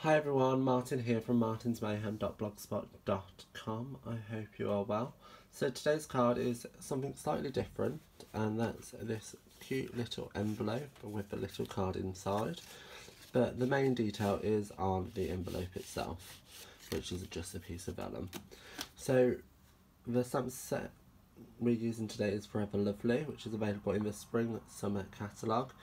Hi everyone, Martin here from martinsmayhem.blogspot.com. I hope you are well. So today's card is something slightly different, and that's this cute little envelope with a little card inside. But the main detail is on the envelope itself, which is just a piece of vellum. So the stamp set we're using today is Forever Lovely, which is available in the Spring Summer catalogue.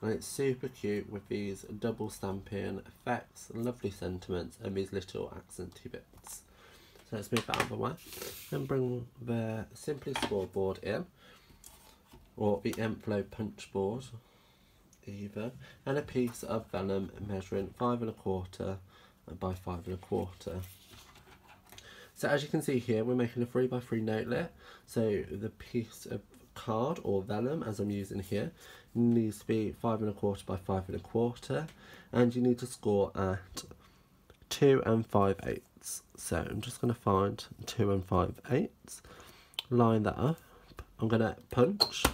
And it's super cute with these double stamping effects, lovely sentiments, and these little accenty bits. So let's move that out of the way and bring the Simply scoreboard in, or the envelope punch board even, and a piece of vellum measuring 5 1/4 by 5 1/4. So as you can see here, we're making a 3x3 notelet. So the piece of card or vellum, as I'm using here, needs to be 5 1/4 by 5 1/4, and you need to score at 2 5/8. So I'm just going to find 2 5/8, line that up. I'm going to punch,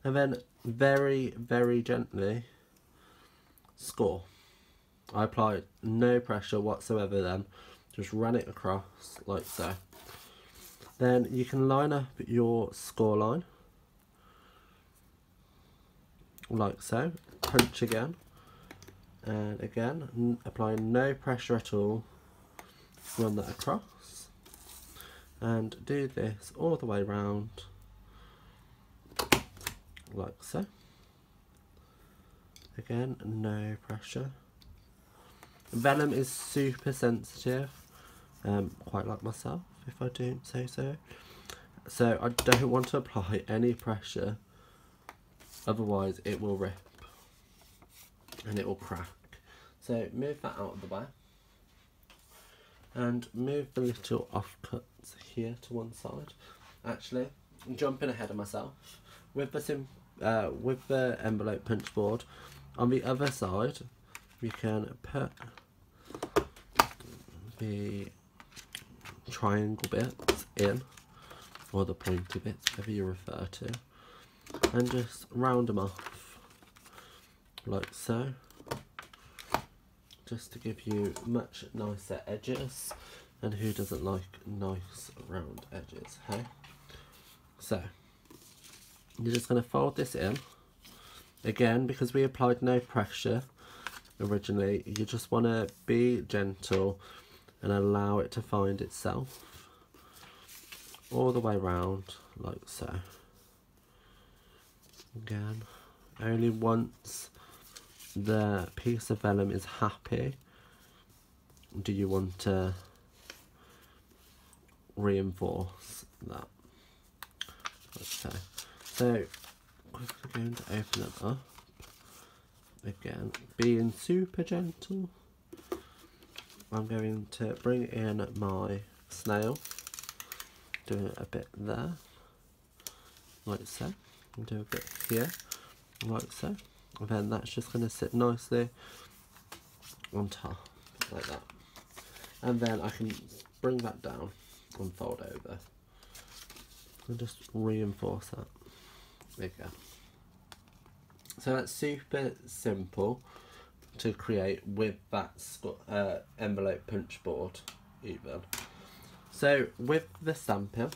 and then very, very gently score. I applied no pressure whatsoever then, just run it across like so. Then you can line up your score line like so, punch again, and again applying no pressure at all, run that across, and do this all the way round like so. Again, no pressure. Vellum is super sensitive, quite like myself if I do say so. So I don't want to apply any pressure, otherwise it will rip and it will crack. So move that out of the way and move the little offcuts here to one side. Actually, I'm jumping ahead of myself. With the envelope punch board, on the other side we can put the triangle bits in, or the pointy bits, whatever you refer to, and just round them off like so, just to give you much nicer edges. And who doesn't like nice round edges, hey? So you're just going to fold this in again, because we applied no pressure originally. You just want to be gentle and allow it to find itself all the way round like so. Again, only once the piece of vellum is happy do you want to reinforce that. Okay, so quickly going to open it up again, being super gentle. I'm going to bring in my snail, doing a bit there like so, and do a bit here like so, and then that's just going to sit nicely on top like that, and then I can bring that down and fold over and just reinforce that. There you go. So that's super simple to create with that envelope punch board even. So with the stamping,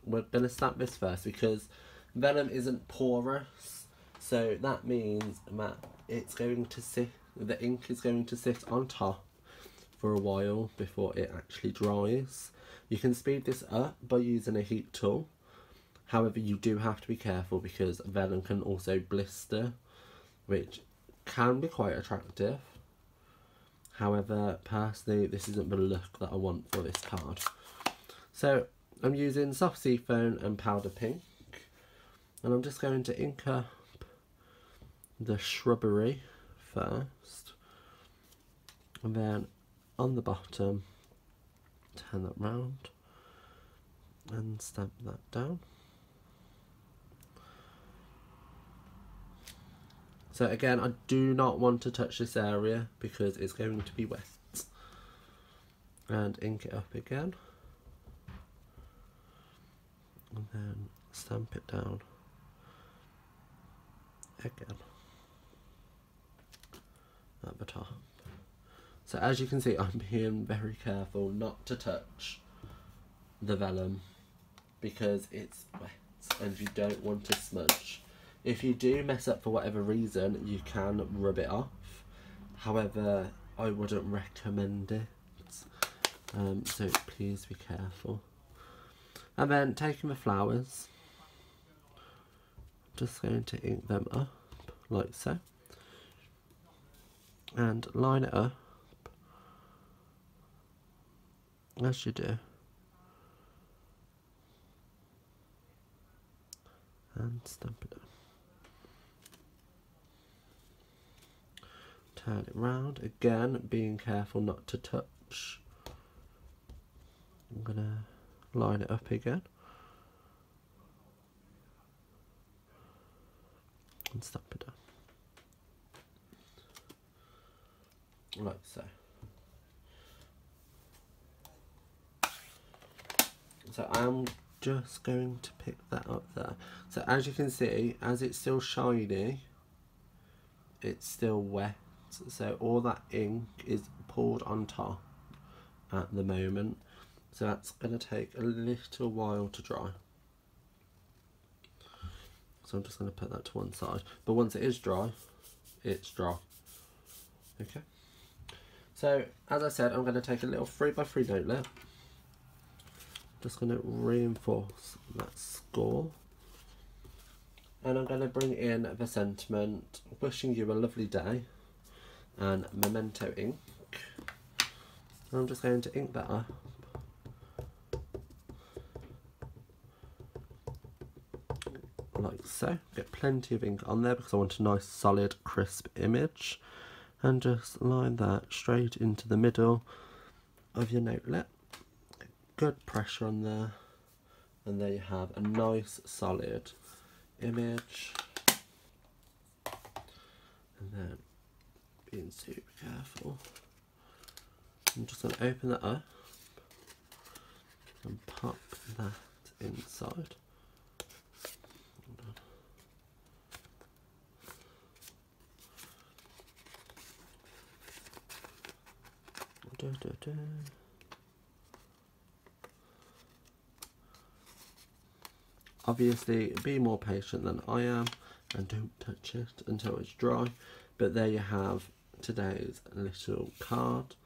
we're going to stamp this first because vellum isn't porous, so that means that it's going to sit, the ink is going to sit on top for a while before it actually dries. You can speed this up by using a heat tool. However, you do have to be careful because vellum can also blister, which can be quite attractive. However, personally, this isn't the look that I want for this card. So I'm using soft seafoam and powder pink, and I'm just going to ink up the shrubbery first, and then on the bottom turn that round and stamp that down. So again, I do not want to touch this area because it's going to be wet. And ink it up again. And then stamp it down again at the top. So as you can see, I'm being very careful not to touch the vellum because it's wet and you don't want to smudge. If you do mess up for whatever reason, you can rub it off. However, I wouldn't recommend it. So please be careful. And then taking the flowers, just going to ink them up like so. And line it up as you do. And stamp it up. Turn it round, again being careful not to touch. I'm going to line it up again. And stamp it up. Like so. So I'm just going to pick that up there. So as you can see, as it's still shiny, it's still wet. So all that ink is poured on top at the moment. So that's going to take a little while to dry. So I'm just going to put that to one side. But once it is dry, it's dry. Okay. So as I said, I'm going to take a little 3x3 notelet. Just going to reinforce that score. And I'm going to bring in the sentiment, wishing you a lovely day, and memento ink. And I'm just going to ink that up. Like so. Get plenty of ink on there because I want a nice solid crisp image. And just line that straight into the middle of your notelet. Good pressure on there. And there you have a nice solid image. And then being super careful, I'm just going to open that up and pop that inside. Obviously, be more patient than I am and don't touch it until it's dry. But there you have today's little card,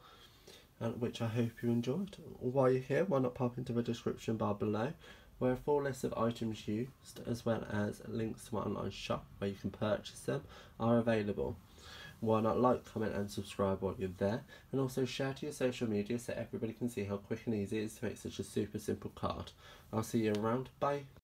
which I hope you enjoyed. While you're here, why not pop into the description bar below, where a full list of items used, as well as links to my online shop where you can purchase them, are available. Why not like, comment and subscribe while you're there, and also share to your social media so everybody can see how quick and easy it is to make such a super simple card. I'll see you around. Bye.